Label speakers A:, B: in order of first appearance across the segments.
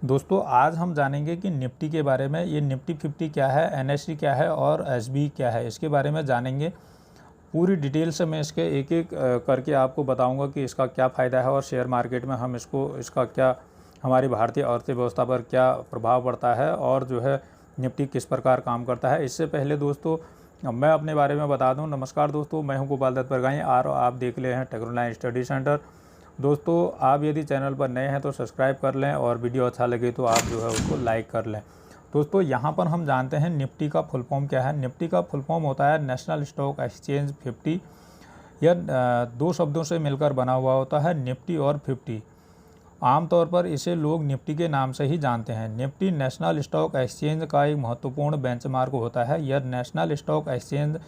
A: दोस्तों आज हम जानेंगे कि निफ्टी के बारे में। ये निफ्टी 50 क्या है, एनएसई क्या है और एसबी क्या है, इसके बारे में जानेंगे। पूरी डिटेल से मैं इसके एक एक करके आपको बताऊंगा कि इसका क्या फ़ायदा है और शेयर मार्केट में हम इसका क्या हमारी भारतीय अर्थव्यवस्था पर क्या प्रभाव पड़ता है और जो है निफ्टी किस प्रकार काम करता है। इससे पहले दोस्तों मैं अपने बारे में बता दूं। नमस्कार दोस्तों, मैं हूं गोपाल दत्त परगाई और आप देख रहे हैं टेक्नोलाइन स्टडी सेंटर। दोस्तों आप यदि चैनल पर नए हैं तो सब्सक्राइब कर लें और वीडियो अच्छा लगे तो आप जो है उसको लाइक कर लें। दोस्तों यहाँ पर हम जानते हैं निफ्टी का फुल फॉर्म क्या है। निफ्टी का फुल फॉर्म होता है नेशनल स्टॉक एक्सचेंज 50। यह दो शब्दों से मिलकर बना हुआ होता है, निफ्टी और 50। आमतौर पर इसे लोग निफ्टी के नाम से ही जानते हैं। निफ्टी नेशनल स्टॉक एक्सचेंज का एक महत्वपूर्ण बेंचमार्क होता है। यह नेशनल स्टॉक एक्सचेंज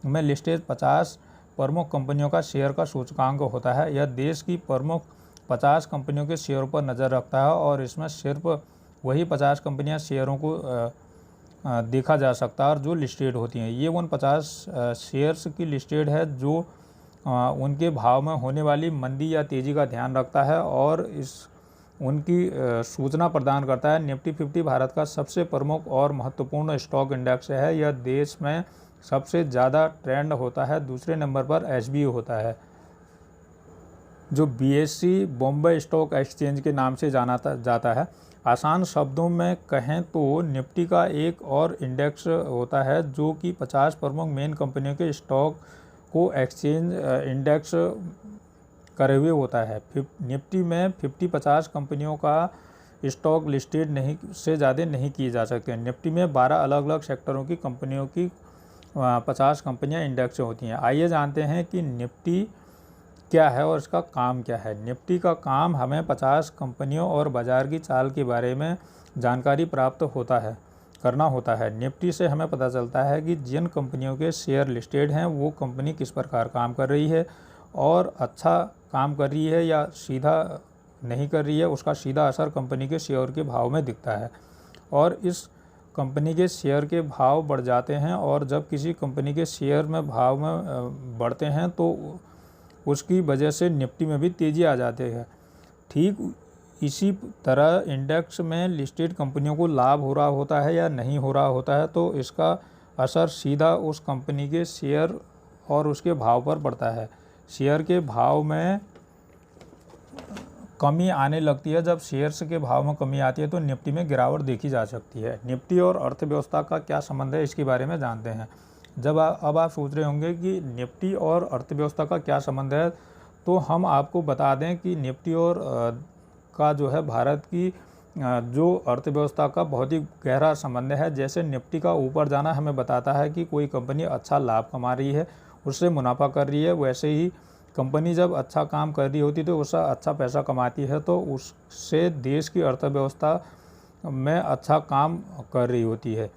A: में लिस्टेड 50 प्रमुख कंपनियों का शेयर का सूचकांक होता है। यह देश की प्रमुख 50 कंपनियों के शेयरों पर नज़र रखता है और इसमें सिर्फ वही 50 कंपनियां शेयरों को देखा जा सकता है और जो लिस्टेड होती हैं। ये उन 50 शेयर्स की लिस्टेड है जो उनके भाव में होने वाली मंदी या तेज़ी का ध्यान रखता है और उनकी सूचना प्रदान करता है। निफ्टी 50 भारत का सबसे प्रमुख और महत्वपूर्ण स्टॉक इंडेक्स है। यह देश में सबसे ज़्यादा ट्रेंड होता है। दूसरे नंबर पर एसबी होता है जो बीएसई बॉम्बे स्टॉक एक्सचेंज के नाम से जाना जाता है। आसान शब्दों में कहें तो निफ्टी का एक और इंडेक्स होता है जो कि 50 प्रमुख मेन कंपनियों के स्टॉक को एक्सचेंज इंडेक्स करे हुए होता है। निफ्टी में 50 कंपनियों का स्टॉक लिस्टेड नहीं से ज़्यादा नहीं किए जा सकते। निफ्टी में 12 अलग अलग सेक्टरों की कंपनियों की 50 कंपनियां इंडेक्स होती हैं। आइए जानते हैं कि निफ्टी क्या है और इसका काम क्या है। निफ्टी का काम हमें 50 कंपनियों और बाज़ार की चाल के बारे में जानकारी प्राप्त करना होता है। निफ्टी से हमें पता चलता है कि जिन कंपनियों के शेयर लिस्टेड हैं वो कंपनी किस प्रकार काम कर रही है और अच्छा काम कर रही है या सीधा नहीं कर रही है। उसका सीधा असर कंपनी के शेयर के भाव में दिखता है और इस कंपनी के शेयर के भाव बढ़ जाते हैं और जब किसी कंपनी के शेयर में भाव में बढ़ते हैं तो उसकी वजह से निफ्टी में भी तेज़ी आ जाती है। ठीक इसी तरह इंडेक्स में लिस्टेड कंपनियों को लाभ हो रहा होता है या नहीं हो रहा होता है तो इसका असर सीधा उस कंपनी के शेयर और उसके भाव पर पड़ता है। शेयर के भाव में कमी आने लगती है। जब शेयर्स के भाव में कमी आती है तो निफ्टी में गिरावट देखी जा सकती है। निफ्टी और अर्थव्यवस्था का क्या संबंध है, इसके बारे में जानते हैं। अब आप सोच रहे होंगे कि निफ्टी और अर्थव्यवस्था का क्या संबंध है, तो हम आपको बता दें कि निफ्टी और का जो है भारत की जो अर्थव्यवस्था का बहुत ही गहरा संबंध है। जैसे निफ्टी का ऊपर जाना हमें बताता है कि कोई कंपनी अच्छा लाभ कमा रही है, उससे मुनाफा कर रही है, वैसे ही कंपनी जब अच्छा काम कर रही होती है तो उससे अच्छा पैसा कमाती है तो उससे देश की अर्थव्यवस्था में अच्छा काम कर रही होती है।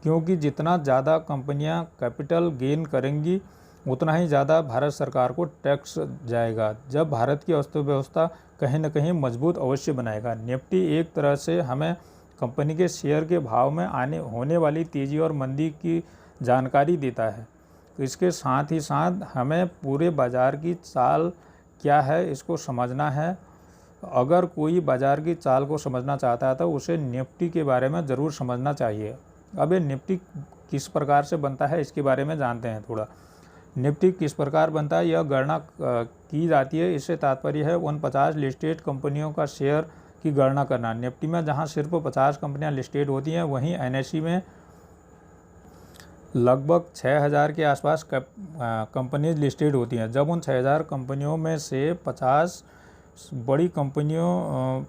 A: क्योंकि जितना ज़्यादा कंपनियां कैपिटल गेन करेंगी उतना ही ज़्यादा भारत सरकार को टैक्स जाएगा, जब भारत की अर्थव्यवस्था कहीं न कहीं मजबूत अवश्य बनाएगा। निफ्टी एक तरह से हमें कंपनी के शेयर के भाव में होने वाली तेज़ी और मंदी की जानकारी देता है। तो इसके साथ ही साथ हमें पूरे बाज़ार की चाल क्या है इसको समझना है। अगर कोई बाज़ार की चाल को समझना चाहता है तो उसे निफ्टी के बारे में ज़रूर समझना चाहिए। अब ये निफ्टी किस प्रकार से बनता है इसके बारे में जानते हैं थोड़ा। निफ्टी किस प्रकार बनता है, यह गणना की जाती है। इससे तात्पर्य है उन 50 लिस्टेड कंपनियों का शेयर की गणना करना। निफ्टी में जहां सिर्फ 50 कंपनियां लिस्टेड होती हैं, वहीं एनएसई में लगभग 6000 के आसपास कंपनीज लिस्टेड होती हैं। जब उन 6000 कंपनियों में से 50 बड़ी कंपनियों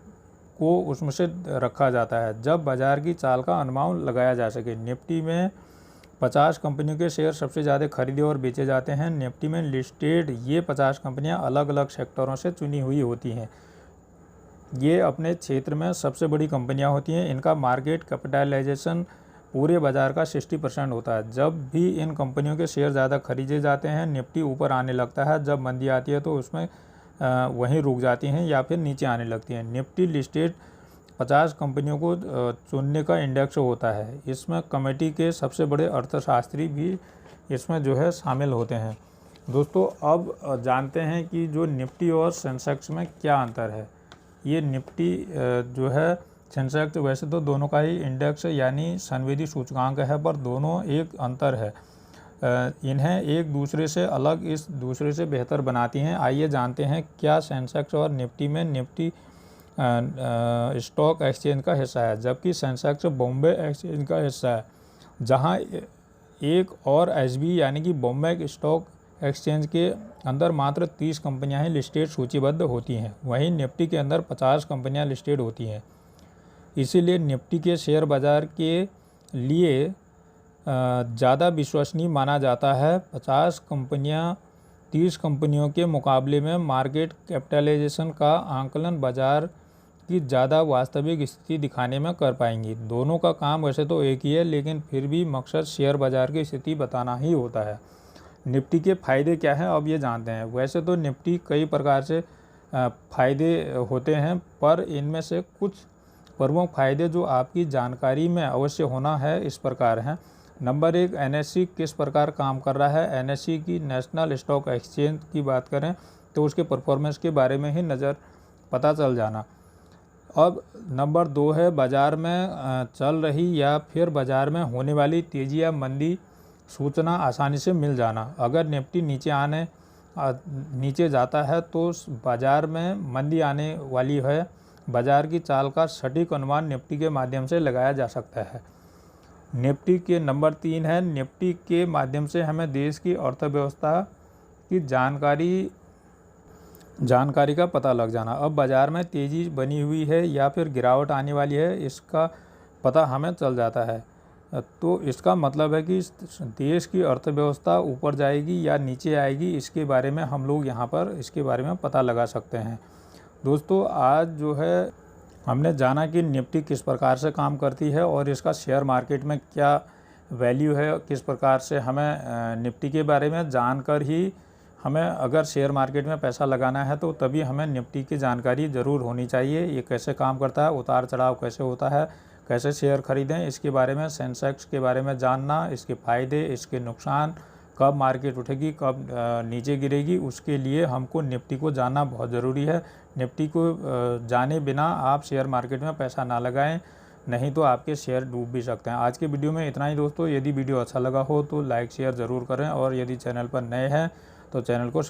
A: को उसमें से रखा जाता है जब बाज़ार की चाल का अनुमान लगाया जा सके। निफ्टी में 50 कंपनियों के शेयर सबसे ज़्यादा खरीदे और बेचे जाते हैं। निफ्टी में लिस्टेड ये 50 कंपनियां अलग अलग सेक्टरों से चुनी हुई होती हैं। ये अपने क्षेत्र में सबसे बड़ी कंपनियां होती हैं। इनका मार्केट कैपिटलाइजेशन पूरे बाज़ार का 60% होता है। जब भी इन कंपनियों के शेयर ज़्यादा खरीदे जाते हैं निफ्टी ऊपर आने लगता है। जब मंदी आती है तो उसमें वहीं रुक जाती हैं या फिर नीचे आने लगती हैं। निफ्टी लिस्टेड 50 कंपनियों को चुनने का इंडेक्स होता है। इसमें कमेटी के सबसे बड़े अर्थशास्त्री भी इसमें जो है शामिल होते हैं। दोस्तों अब जानते हैं कि जो निफ्टी और सेंसेक्स में क्या अंतर है। ये निफ्टी जो है सेंसेक्स वैसे तो दोनों का ही इंडेक्स यानी संवेदी सूचकांक है, पर दोनों एक अंतर है। इन्हें एक दूसरे से अलग, इस दूसरे से बेहतर बनाती हैं। आइए जानते हैं क्या सेंसेक्स और निफ्टी में निफ्टी स्टॉक एक्सचेंज का हिस्सा है, जबकि सेंसेक्स बॉम्बे एक्सचेंज का हिस्सा है, जहां एक और एसबी यानी कि बॉम्बे स्टॉक एक्सचेंज के अंदर मात्र 30 कंपनियां ही लिस्टेड सूचीबद्ध होती हैं। वहीं निफ्टी के अंदर 50 कंपनियां लिस्टेड होती हैं। इसीलिए निफ्टी के शेयर बाज़ार के लिए ज़्यादा विश्वसनीय माना जाता है। 50 कंपनियां 30 कंपनियों के मुकाबले में मार्केट कैपिटलाइजेशन का आंकलन बाज़ार की ज़्यादा वास्तविक स्थिति दिखाने में कर पाएंगी। दोनों का काम वैसे तो एक ही है, लेकिन फिर भी मकसद शेयर बाज़ार की स्थिति बताना ही होता है। निफ्टी के फ़ायदे क्या हैं, अब ये जानते हैं। वैसे तो निफ्टी कई प्रकार से फ़ायदे होते हैं, पर इनमें से कुछ प्रमुख फ़ायदे जो आपकी जानकारी में अवश्य होना है इस प्रकार हैं। नंबर 1, एनएससी किस प्रकार काम कर रहा है। एनएससी की नेशनल स्टॉक एक्सचेंज की बात करें तो उसके परफॉर्मेंस के बारे में ही पता चल जाना। अब नंबर 2 है बाज़ार में चल रही या फिर बाज़ार में होने वाली तेज़ी या मंदी सूचना आसानी से मिल जाना। अगर निफ्टी नीचे जाता है तो बाज़ार में मंदी आने वाली है। बाज़ार की चाल का सटीक अनुमान निफ्टी के माध्यम से लगाया जा सकता है। निफ्टी के नंबर 3 है, निफ्टी के माध्यम से हमें देश की अर्थव्यवस्था की जानकारी का पता लग जाना। अब बाज़ार में तेज़ी बनी हुई है या फिर गिरावट आने वाली है, इसका पता हमें चल जाता है। तो इसका मतलब है कि देश की अर्थव्यवस्था ऊपर जाएगी या नीचे आएगी, इसके बारे में हम लोग यहाँ पर इसके बारे में पता लगा सकते हैं। दोस्तों, आज जो है हमने जाना कि निफ्टी किस प्रकार से काम करती है और इसका शेयर मार्केट में क्या वैल्यू है, किस प्रकार से हमें निफ्टी के बारे में जानकर ही हमें अगर शेयर मार्केट में पैसा लगाना है तो तभी हमें निफ्टी की जानकारी ज़रूर होनी चाहिए। ये कैसे काम करता है, उतार चढ़ाव कैसे होता है, कैसे शेयर खरीदें, इसके बारे में, सेंसेक्स के बारे में जानना, इसके फ़ायदे, इसके नुकसान, कब मार्केट उठेगी, कब नीचे गिरेगी, उसके लिए हमको निफ्टी को जानना बहुत ज़रूरी है। निफ्टी को जाने बिना आप शेयर मार्केट में पैसा ना लगाएं, नहीं तो आपके शेयर डूब भी सकते हैं। आज के वीडियो में इतना ही दोस्तों। यदि वीडियो अच्छा लगा हो तो लाइक शेयर ज़रूर करें और यदि चैनल पर नए हैं तो चैनल को